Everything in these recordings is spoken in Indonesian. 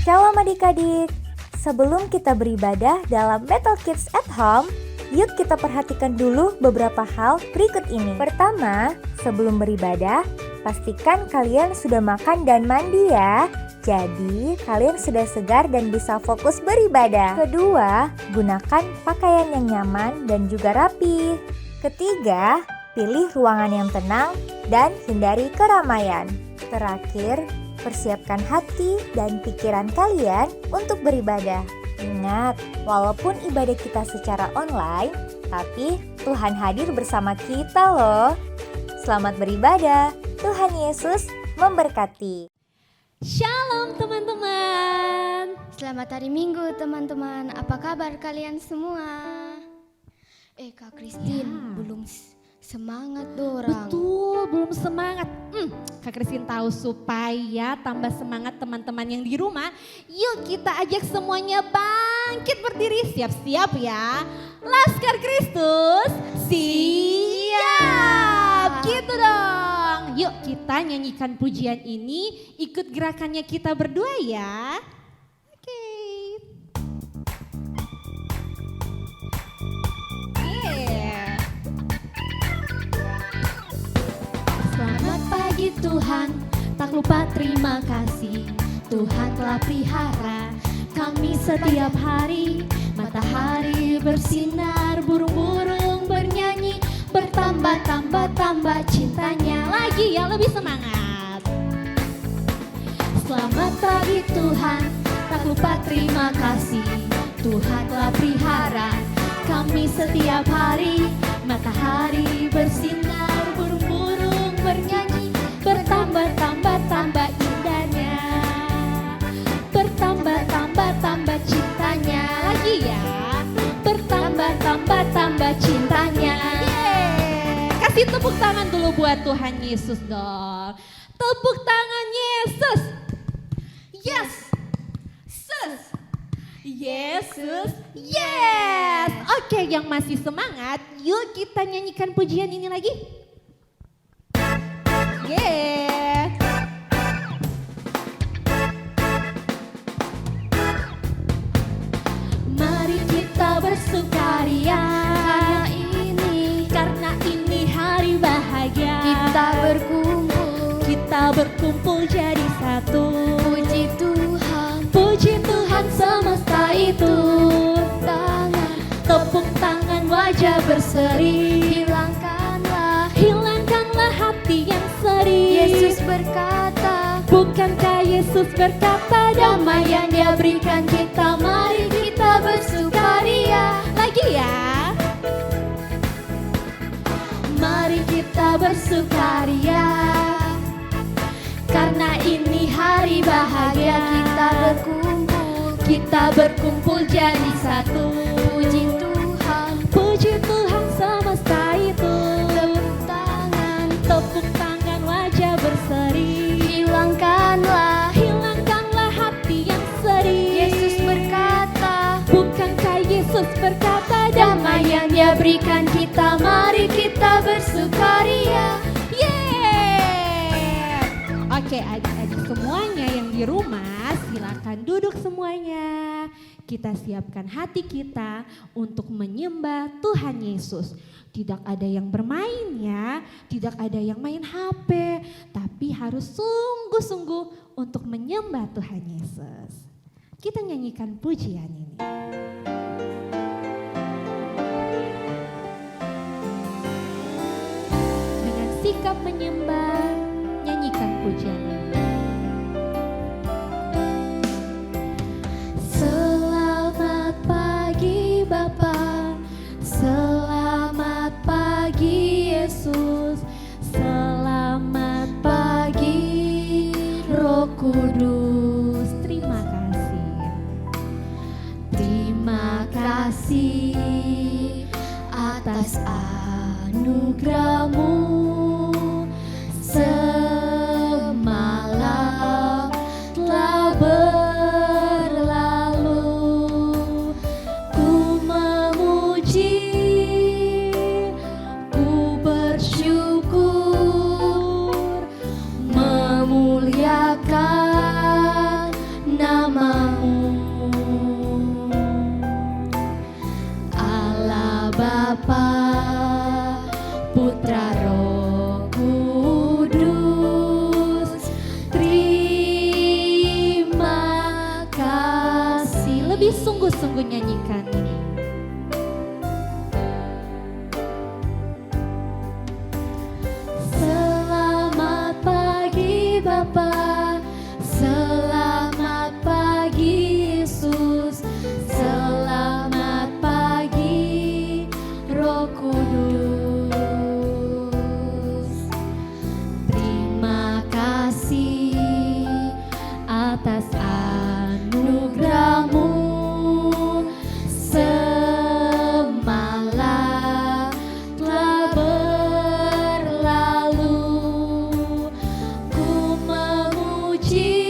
Shalom adik-adik, sebelum kita beribadah dalam Battle Kids at Home, yuk kita perhatikan dulu beberapa hal berikut ini. Pertama, sebelum beribadah, pastikan kalian sudah makan dan mandi ya. Jadi, kalian sudah segar dan bisa fokus beribadah. Kedua, gunakan pakaian yang nyaman dan juga rapi. Ketiga, pilih ruangan yang tenang dan hindari keramaian. Terakhir, persiapkan hati dan pikiran kalian untuk beribadah. Ingat, walaupun ibadah kita secara online, tapi Tuhan hadir bersama kita loh. Selamat beribadah, Tuhan Yesus memberkati. Shalom teman-teman. Selamat hari Minggu teman-teman. Apa kabar kalian semua? Kak Christine, belum semangat dorang. Betul, belum semangat. Kak Christine tahu supaya tambah semangat teman-teman yang di rumah. Yuk kita ajak semuanya bangkit berdiri. Siap-siap ya. Laskar Kristus, siap. Gitu dong. Yuk kita nyanyikan pujian ini. Ikut gerakannya kita berdua ya. Oke. Selamat pagi Tuhan, tak lupa terima kasih. Tuhan telah pelihara kami setiap hari. Matahari bersinar, burung-burung bernyanyi. Bertambah-tambah cintanya. Lagi ya, lebih semangat. Selamat pagi Tuhan, tak lupa terima kasih. Tuhan telah pelihara kami setiap hari. Matahari bersinar, burung-burung bernyanyi. Bertambah indahnya. Bertambah cintanya. Lagi ya. Bertambah cintanya. Kasih tepuk tangan dulu buat Tuhan Yesus dong. Tepuk tangan Yesus. Yes. Yesus. Yes. Oke, yang masih semangat, yuk kita nyanyikan pujian ini lagi. Yeah. Mari kita bersukaria karena ini hari bahagia. Kita berkumpul jadi satu. Puji Tuhan semesta itu. Tepuk tangan wajah berseri. Hilangkanlah hati yang sedih. Yesus berkata, bukankah Yesus berkata damai yang Dia berikan kita. Mari kita bersukaria. Lagi ya. Mari kita bersukaria karena ini hari bahagia. Kita berkumpul jadi satu. Puji Tuhan semesta itu. Tepuk tangan wajah berseri. Hilangkanlah hati yang sedih. Yesus berkata, bukankah Yesus berkata damai yang Dia berikan kita. Mari kita bersukaria. Yeah. Oke, adik-adik semuanya yang di rumah, silakan duduk semuanya. Kita siapkan hati kita untuk menyembah Tuhan Yesus. Tidak ada yang bermain ya, tidak ada yang main HP, tapi harus sungguh-sungguh untuk menyembah Tuhan Yesus. Kita nyanyikan pujian ini. Dengan sikap menyembah, nyanyikan pujian ini. Selamat pagi Bapa, selamat pagi Yesus, selamat pagi Roh Kudus. Terima kasih atas anugerah-Mu. Semalam telah berlalu, ku memuji, ku bersyukur, memuliakan nama namamu. Allah Bapa, Putra, Roh Kudus, terima kasih. Lebih sungguh-sungguh nyanyikan ini. Selamat pagi Bapa, selamat pagi Yesus, selamat pagi Roh Kudus. Terima kasih atas anugerah-Mu semalam telah berlalu. Ku memuji,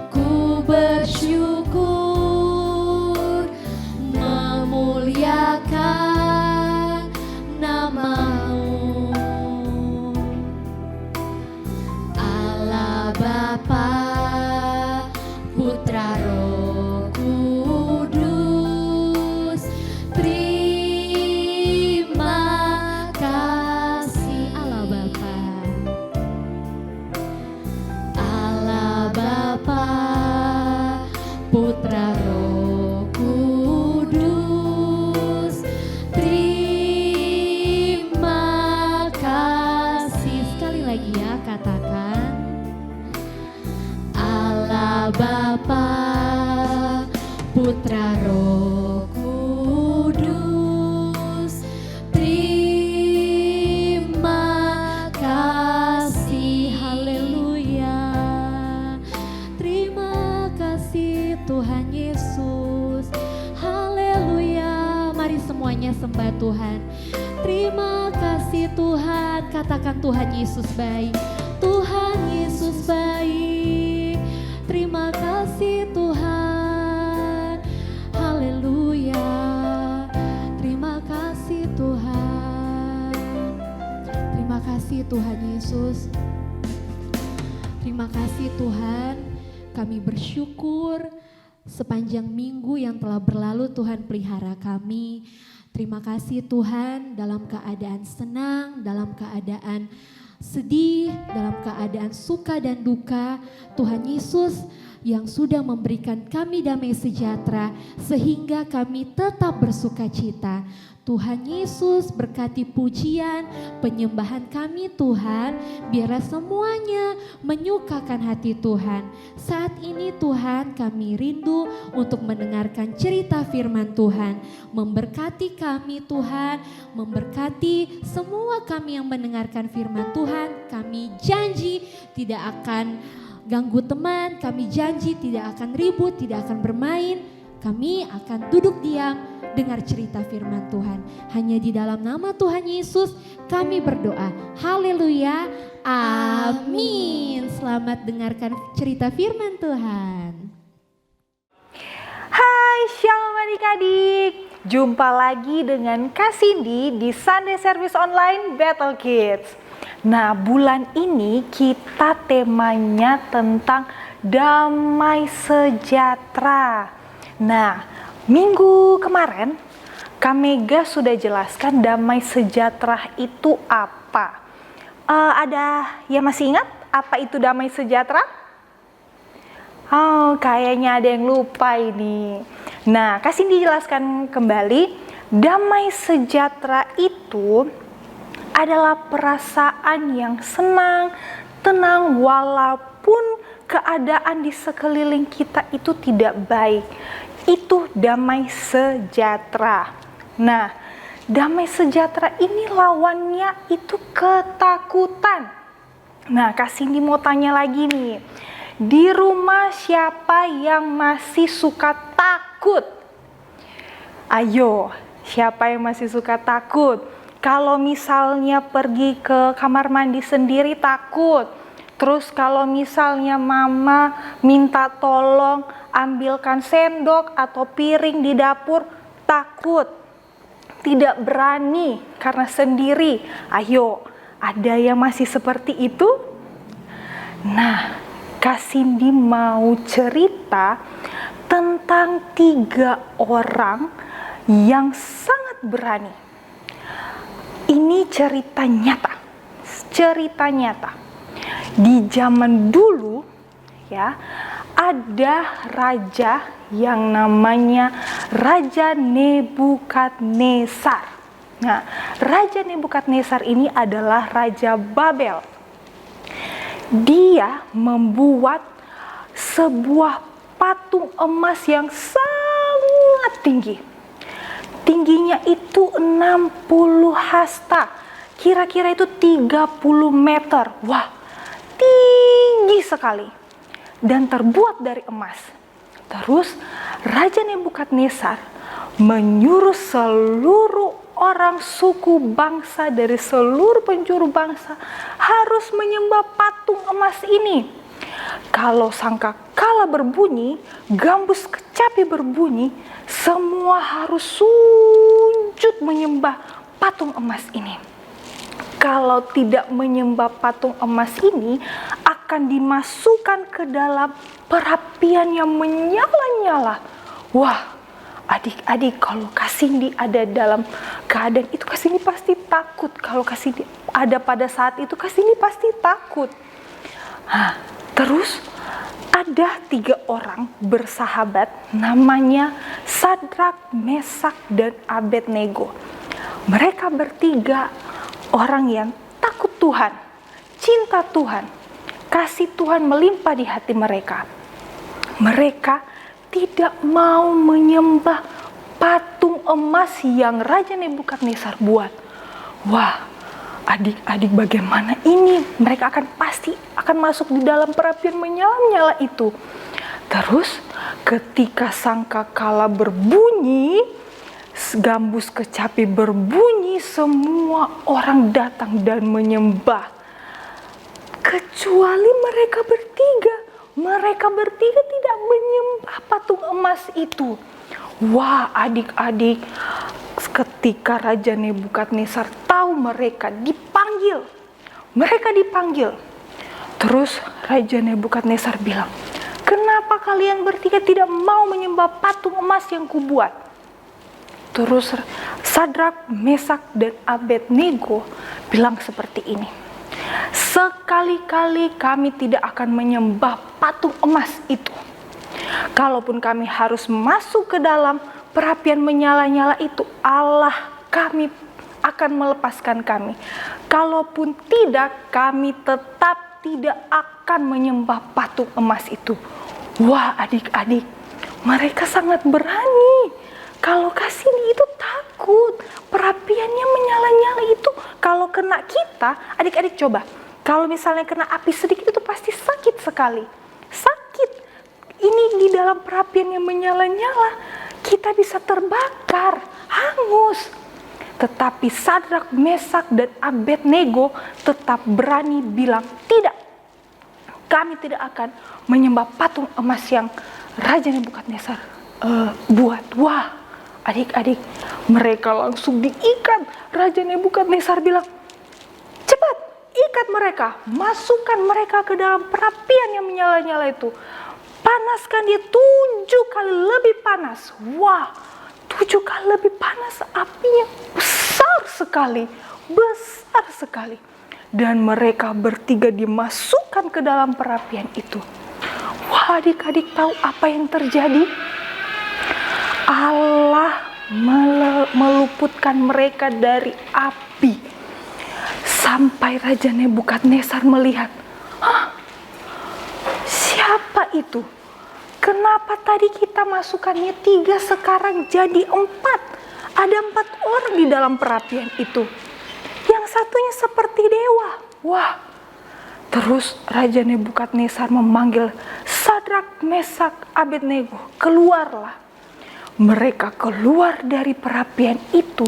ku bersyukur, memuliakan nama-Mu. Allah Bapa, Putra, Roh Kudus, terima kasih. Allah Bapa, Allah Bapa, Putra, Roh Kudus, terima kasih. Sekali lagi ya, katakan Allah Bapa, Putra, Roh Kudus, terima kasih. Haleluya. Terima kasih Tuhan Yesus. Haleluya. Mari semuanya sembah Tuhan. Terima kasih Tuhan. Katakan Tuhan Yesus baik. Tuhan Yesus baik. Terima kasih Tuhan. Haleluya. Terima kasih Tuhan. Terima kasih Tuhan Yesus. Terima kasih Tuhan. Kami bersyukur sepanjang minggu yang telah berlalu Tuhan pelihara kami. Terima kasih Tuhan, dalam keadaan senang, dalam keadaan sedih, dalam keadaan suka dan duka, Tuhan Yesus yang sudah memberikan kami damai sejahtera sehingga kami tetap bersuka cita. Tuhan Yesus berkati pujian, penyembahan kami Tuhan, biarlah semuanya menyukakan hati Tuhan. Saat ini Tuhan kami rindu untuk mendengarkan cerita firman Tuhan. Memberkati kami Tuhan, memberkati semua kami yang mendengarkan firman Tuhan. Kami janji tidak akan ganggu teman, kami janji tidak akan ribut, tidak akan bermain. Kami akan duduk diam dengar cerita firman Tuhan. Hanya di dalam nama Tuhan Yesus kami berdoa. Haleluya. Amin. Selamat dengarkan cerita firman Tuhan. Hai, shalom adik-adik. Jumpa lagi dengan Kak Cindy di Sunday Service Online Battle Kids. Nah, bulan ini kita temanya tentang damai sejahtera. Nah, minggu kemarin Kak Mega sudah jelaskan damai sejahtera itu apa. Ada yang masih ingat apa itu damai sejahtera? Oh, kayaknya ada yang lupa ini. Nah, Kak Cindy jelaskan kembali. Damai sejahtera itu adalah perasaan yang senang, tenang walaupun keadaan di sekeliling kita itu tidak baik. Itu damai sejahtera. Nah, damai sejahtera ini lawannya itu ketakutan. Nah, Kak Cindy mau tanya lagi nih. Di rumah siapa yang masih suka takut? Ayo, siapa yang masih suka takut? Kalau misalnya pergi ke kamar mandi sendiri takut. Terus kalau misalnya mama minta tolong ambilkan sendok atau piring di dapur, takut. Tidak berani karena sendiri. Ayo, ada yang masih seperti itu? Nah, Kak Cindy mau cerita tentang 3 orang yang sangat berani. Ini cerita nyata. Di zaman dulu ya, ada raja yang namanya Raja Nebukadnezar. Nah, Raja Nebukadnezar ini adalah Raja Babel. Dia membuat sebuah patung emas yang sangat tinggi. Tingginya itu 60 hasta. Kira-kira itu 30 meter. Wah, tinggi sekali. Dan terbuat dari emas. Terus Raja Nebukadnezar menyuruh seluruh orang suku bangsa dari seluruh penjuru bangsa harus menyembah patung emas ini. Kalau sangkakala berbunyi, gambus kecapi berbunyi, semua harus sujud menyembah patung emas ini. Kalau tidak menyembah patung emas ini, akan dimasukkan ke dalam perapian yang menyala-nyala. Wah, adik-adik, kalau Kak Cindy ada dalam keadaan itu, Kak Cindy pasti takut. Kalau Kak Cindy ada pada saat itu, Kak Cindy pasti takut. Terus ada 3 orang bersahabat namanya Sadrak, Mesak, dan Abednego. Mereka bertiga orang yang takut Tuhan, cinta Tuhan, kasih Tuhan melimpah di hati mereka. Mereka tidak mau menyembah patung emas yang Raja Nebukadnezar buat. Wah, adik-adik, bagaimana ini? Mereka pasti akan masuk di dalam perapian menyala-nyala itu. Terus ketika sangkakala berbunyi, gambus kecapi berbunyi, semua orang datang dan menyembah. Kecuali mereka bertiga. Mereka bertiga tidak menyembah patung emas itu. Wah, adik-adik, ketika Raja Nebukadnezar tahu mereka dipanggil. Terus Raja Nebukadnezar bilang, "Kenapa kalian bertiga tidak mau menyembah patung emas yang kubuat?" Terus Sadrak, Mesak, dan Abednego bilang seperti ini, "Sekali-kali kami tidak akan menyembah patung emas itu. Kalaupun kami harus masuk ke dalam perapian menyala-nyala itu, Allah kami akan melepaskan kami. Kalaupun tidak, kami tetap tidak akan menyembah patung emas itu." Wah, adik-adik, mereka sangat berani. Kalau Kak Cindy itu takut, perapiannya menyala-nyala itu kalau kena kita, adik-adik coba. Kalau misalnya kena api sedikit itu pasti sakit sekali. Sakit. Ini di dalam perapian yang menyala-nyala, kita bisa terbakar, hangus. Tetapi Sadrak, Mesak, dan Abednego tetap berani bilang, "Tidak, kami tidak akan menyembah patung emas yang Raja Nebukadnezar buat." Wah, adik-adik, mereka langsung diikat. Raja Nebukadnezar bilang, "Cepat, ikat mereka, masukkan mereka ke dalam perapian yang menyala-nyala itu. Panaskan dia 7 kali lebih panas." Wah, 7 kali lebih panas, apinya besar sekali. Dan mereka bertiga dimasukkan ke dalam perapian itu. Wah, adik-adik tahu apa yang terjadi? Allah meluputkan mereka dari api. Sampai Raja Nebukadnezar melihat, siapa itu? Kenapa tadi kita masukkannya 3, sekarang jadi 4? Ada 4 orang di dalam perapian itu. Yang satunya seperti dewa. Wah, terus Raja Nebukadnezar memanggil Sadrak, Mesak, Abednego, keluarlah. Mereka keluar dari perapian itu,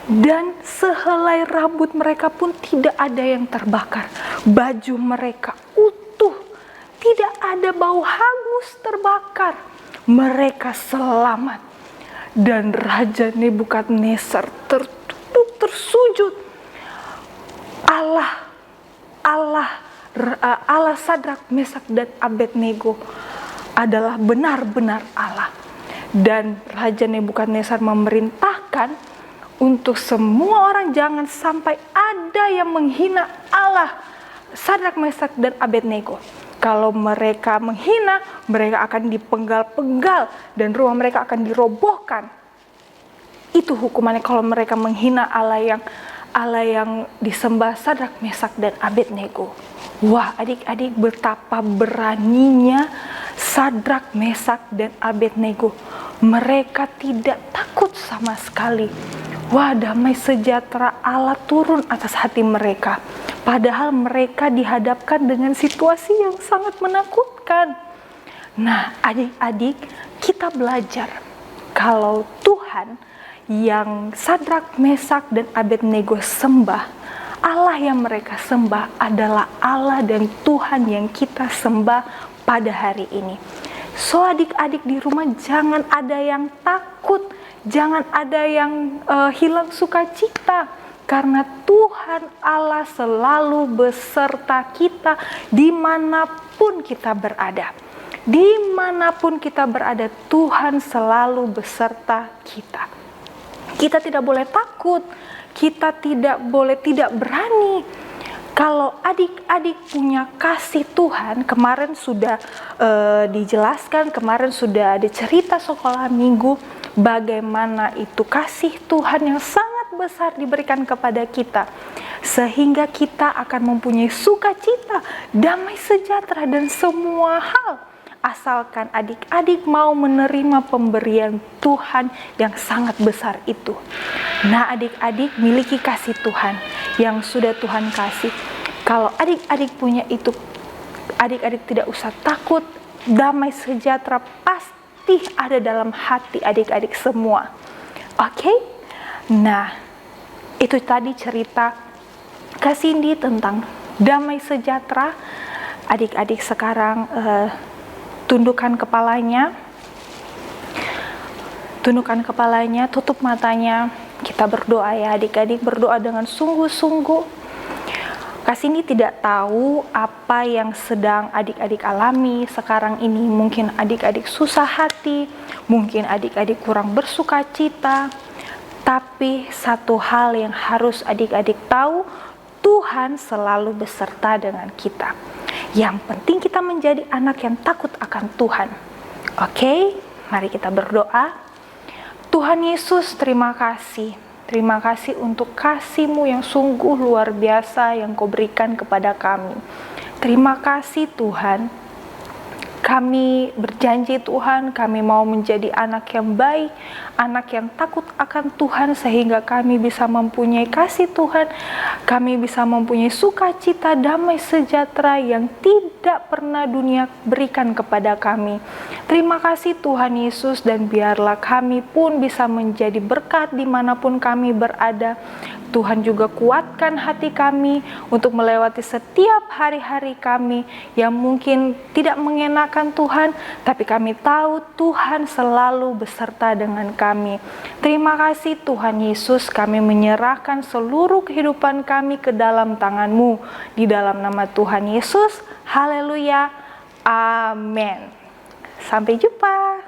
dan sehelai rambut mereka pun tidak ada yang terbakar. Baju mereka utuh, tidak ada bau hangus terbakar. Mereka selamat. Dan Raja Nebukadnezar tertunduk tersujud. Allah Allah Sadrak, Mesak, dan Abednego adalah benar-benar Allah. Dan Raja Nebukadnezar memerintahkan untuk semua orang jangan sampai ada yang menghina Allah Sadrak, Mesak, dan Abednego. Kalau mereka menghina, mereka akan dipenggal-penggal dan rumah mereka akan dirobohkan. Itu hukumannya kalau mereka menghina Allah yang disembah Sadrak, Mesak, dan Abednego. Wah, adik-adik, betapa beraninya Sadrak, Mesak, dan Abednego. Mereka tidak takut sama sekali. Wah, damai sejahtera Allah turun atas hati mereka. Padahal mereka dihadapkan dengan situasi yang sangat menakutkan. Nah, adik-adik, kita belajar kalau Tuhan yang Sadrak, Mesak, dan Abednego sembah, Allah yang mereka sembah adalah Allah dan Tuhan yang kita sembah pada hari ini. So, adik-adik di rumah jangan ada yang takut, jangan ada yang hilang sukacita. Karena Tuhan Allah selalu beserta kita dimanapun kita berada. Dimanapun kita berada, Tuhan selalu beserta kita. Kita tidak boleh takut, kita tidak boleh tidak berani. Kalau adik-adik punya kasih Tuhan, kemarin sudah dijelaskan, kemarin sudah ada cerita sekolah minggu, bagaimana itu kasih Tuhan yang sangat besar diberikan kepada kita. Sehingga kita akan mempunyai sukacita, damai sejahtera, dan semua hal. Asalkan adik-adik mau menerima pemberian Tuhan yang sangat besar itu. Nah, adik-adik miliki kasih Tuhan yang sudah Tuhan kasih. Kalau adik-adik punya itu, adik-adik tidak usah takut, damai sejahtera pasti ada dalam hati adik-adik semua. Oke? Nah, itu tadi cerita Kak Cindy tentang damai sejahtera. Adik-adik sekarang tundukkan kepalanya, tutup matanya. Kita berdoa ya adik-adik, berdoa dengan sungguh-sungguh. Kak Cindy tidak tahu apa yang sedang adik-adik alami sekarang ini. Mungkin adik-adik susah hati, mungkin adik-adik kurang bersukacita. Tapi satu hal yang harus adik-adik tahu, Tuhan selalu beserta dengan kita. Yang penting kita menjadi anak yang takut akan Tuhan. Oke, mari kita berdoa. Tuhan Yesus, terima kasih. Terima kasih untuk kasih-Mu yang sungguh luar biasa yang Kau berikan kepada kami. Terima kasih Tuhan. Kami berjanji Tuhan, kami mau menjadi anak yang baik, anak yang takut akan Tuhan sehingga kami bisa mempunyai kasih Tuhan, kami bisa mempunyai sukacita, damai sejahtera yang tidak pernah dunia berikan kepada kami. Terima kasih Tuhan Yesus, dan biarlah kami pun bisa menjadi berkat dimanapun kami berada. Tuhan juga kuatkan hati kami untuk melewati setiap hari-hari kami yang mungkin tidak mengenakan Tuhan, tapi kami tahu Tuhan selalu beserta dengan kami. Terima kasih Tuhan Yesus, kami menyerahkan seluruh kehidupan kami ke dalam tangan-Mu. Di dalam nama Tuhan Yesus, haleluya, amin. Sampai jumpa.